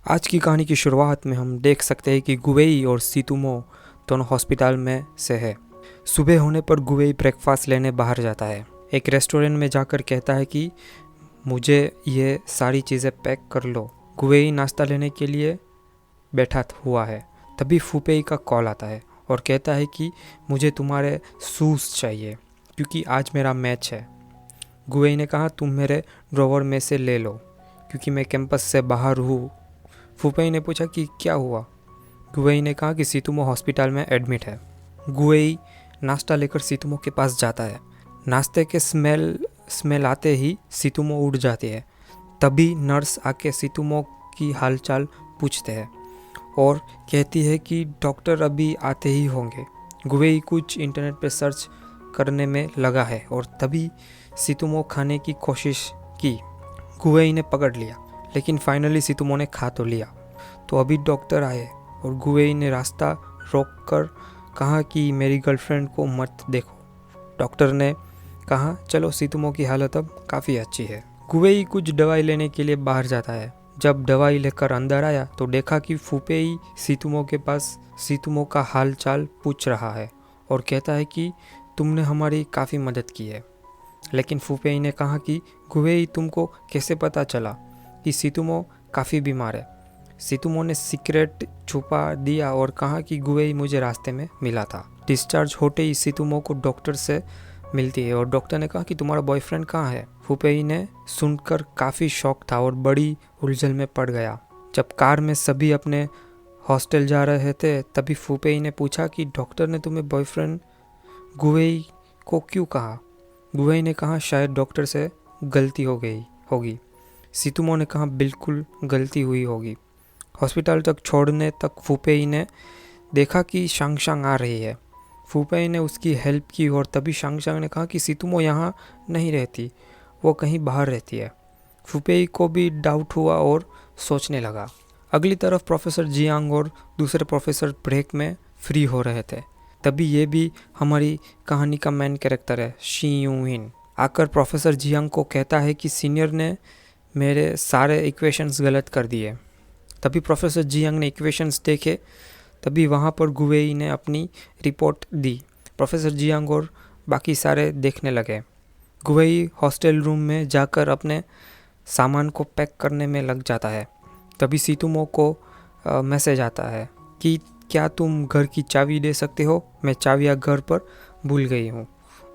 आज की कहानी की शुरुआत में हम देख सकते हैं कि गुवेई और सीतुमो दोनों हॉस्पिटल में से है। सुबह होने पर गुवेई ब्रेकफास्ट लेने बाहर जाता है। एक रेस्टोरेंट में जाकर कहता है कि मुझे ये सारी चीज़ें पैक कर लो। गुवेई नाश्ता लेने के लिए बैठा हुआ है। तभी फूपेई का कॉल आता है और कहता है कि मुझे तुम्हारे शूज़ चाहिए क्योंकि आज मेरा मैच है। गुवेई ने कहा तुम मेरे ड्रॉवर में से ले लो क्योंकि मैं कैंपस से बाहर हूँ। फूपेई ने पूछा कि क्या हुआ। गुवेई ने कहा कि सीतुमो हॉस्पिटल में एडमिट है। गुवेई नाश्ता लेकर सीतुमो के पास जाता है। नाश्ते के स्मेल आते ही सीतुमो उठ जाती है। तभी नर्स आके सीतुमो की हालचाल पूछते हैं और कहती है कि डॉक्टर अभी आते ही होंगे। गुवेई कुछ इंटरनेट पर सर्च करने में लगा है और तभी सीतुमो खाने की कोशिश की। गुवेई ने पकड़ लिया लेकिन फाइनली सीतुमो ने खा तो लिया। तो अभी डॉक्टर आए और गुवेई ने रास्ता रोक कर कहा कि मेरी गर्लफ्रेंड को मत देखो। डॉक्टर ने कहा चलो सीतुमो की हालत अब काफ़ी अच्छी है। गुवेई कुछ दवाई लेने के लिए बाहर जाता है। जब दवाई लेकर अंदर आया तो देखा कि फूपेई सीतुमो के पास सीतुमो का हाल चाल पूछ रहा है और कहता है कि तुमने हमारी काफ़ी मदद की है। लेकिन फूपेई ने कहा कि गुवेई तुमको कैसे पता चला कि सीतुमो काफ़ी बीमार है। सीतुमो ने सीक्रेट छुपा दिया और कहा कि गुवेई मुझे रास्ते में मिला था। डिस्चार्ज होते ही सीतुमो को डॉक्टर से मिलती है और डॉक्टर ने कहा कि तुम्हारा बॉयफ्रेंड कहाँ है। फूपेई ने सुनकर काफ़ी शॉक था और बड़ी उलझन में पड़ गया। जब कार में सभी अपने हॉस्टल जा रहे थे तभी फूपेई ने पूछा कि डॉक्टर ने तुम्हें बॉयफ्रेंड गुवेई को क्यों कहा। गुवेई ने कहा शायद डॉक्टर से गलती हो गई होगी। सीतुमो ने कहा बिल्कुल गलती हुई होगी। हॉस्पिटल तक छोड़ने तक फूपेई ने देखा कि शांगशांग आ रही है। फूपेई ने उसकी हेल्प की और तभी शांगशांग ने कहा कि सीतुमो यहाँ नहीं रहती, वो कहीं बाहर रहती है। फूपेई को भी डाउट हुआ और सोचने लगा। अगली तरफ प्रोफेसर जियांग और दूसरे प्रोफेसर ब्रेक में फ्री हो रहे थे। तभी ये भी हमारी कहानी का मेन कैरेक्टर है, शी यूहिन आकर प्रोफेसर जियांग को कहता है कि सीनियर ने मेरे सारे इक्वेशंस गलत कर दिए। तभी प्रोफेसर जियांग ने इक्वेशंस देखे। तभी वहाँ पर गुवेई ने अपनी रिपोर्ट दी। प्रोफेसर जियांग और बाकी सारे देखने लगे। गुवेई हॉस्टल रूम में जाकर अपने सामान को पैक करने में लग जाता है। तभी सीतुमो को मैसेज आता है कि क्या तुम घर की चाबी दे सकते हो, मैं चाबियाँ घर पर भूल गई हूँ।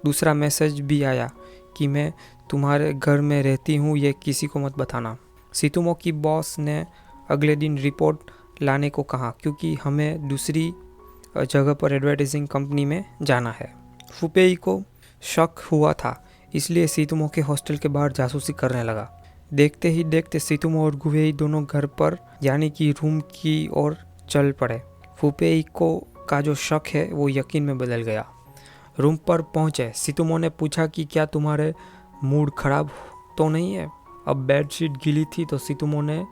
दूसरा मैसेज भी आया कि मैं तुम्हारे घर में रहती हूँ, ये किसी को मत बताना। सीतुमो की बॉस ने अगले दिन रिपोर्ट लाने को कहा क्योंकि हमें दूसरी जगह पर एडवर्टाइजिंग कंपनी में जाना है। फूपेई को शक हुआ था इसलिए सीतुमो के हॉस्टल के बाहर जासूसी करने लगा। देखते ही देखते सीतुमो और गुवेई दोनों घर पर यानी कि रूम की ओर चल पड़े। फूपेई को का जो शक है वो यकीन में बदल गया। रूम पर पहुंचे। सीतुमो ने पूछा कि क्या तुम्हारे मूड खराब तो नहीं है। अब बेडशीट गीली थी तो सीतुमो ने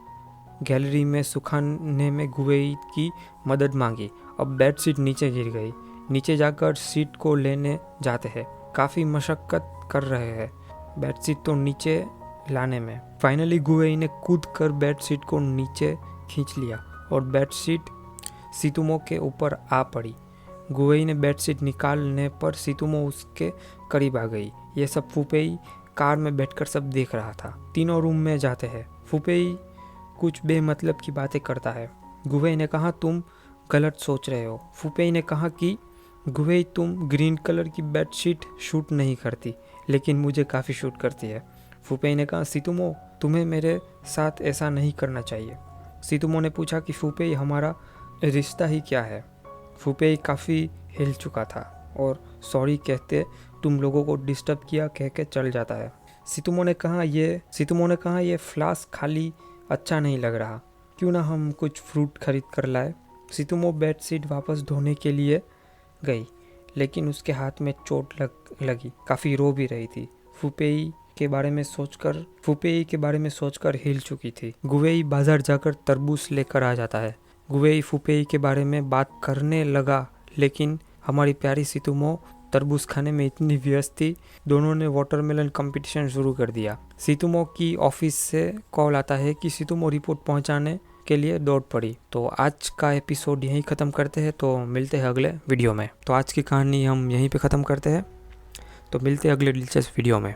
गैलरी में सुखाने में गुवेई की मदद मांगी। अब बेडशीट नीचे गिर गई। नीचे जाकर सीट को लेने जाते हैं, काफ़ी मशक्क़त कर रहे हैं बेडशीट तो नीचे लाने में। फाइनली गुवेई ने कूद कर बेडशीट को नीचे खींच लिया और बेडशीट सीतुमो के ऊपर आ पड़ी। गुवेई ने बेडशीट निकालने पर सीतुमो उसके करीब आ गई। ये सब फूपेई कार में बैठकर सब देख रहा था। तीनों रूम में जाते हैं। फूपेई कुछ बेमतलब की बातें करता है। गुवेई ने कहा तुम गलत सोच रहे हो। फूपेई ने कहा कि गुवेई तुम ग्रीन कलर की बेडशीट शूट नहीं करती लेकिन मुझे काफ़ी शूट करती है। फूपेई ने कहा सीतुमो तुम्हें मेरे साथ ऐसा नहीं करना चाहिए। सीतुमो ने पूछा कि फूपेई हमारा रिश्ता ही क्या है। फूपेई काफ़ी हिल चुका था और सॉरी कहते तुम लोगों को डिस्टर्ब किया कह के चल जाता है। सीतुमो ने कहा ये फ्लास्क खाली अच्छा नहीं लग रहा, क्यों ना हम कुछ फ्रूट खरीद कर लाए। सीतुमो बेडशीट वापस धोने के लिए गई लेकिन उसके हाथ में चोट लगी, काफ़ी रो भी रही थी। फूपेई के बारे में सोचकर हिल चुकी थी। गुवेई बाजार जाकर तरबूज लेकर आ जाता है। गुवेई फूपेई के बारे में बात करने लगा लेकिन हमारी प्यारी सीतुमो तरबूज खाने में इतनी व्यस्त थी, दोनों ने वाटरमेलन कंपटीशन शुरू कर दिया। सीतुमो की ऑफिस से कॉल आता है कि सीतुमो रिपोर्ट पहुंचाने के लिए दौड़ पड़ी। तो आज का एपिसोड यहीं ख़त्म करते हैं, तो मिलते हैं अगले वीडियो में। तो आज की कहानी हम यहीं पे ख़त्म करते हैं, तो मिलते हैं अगले दिलचस्प वीडियो में।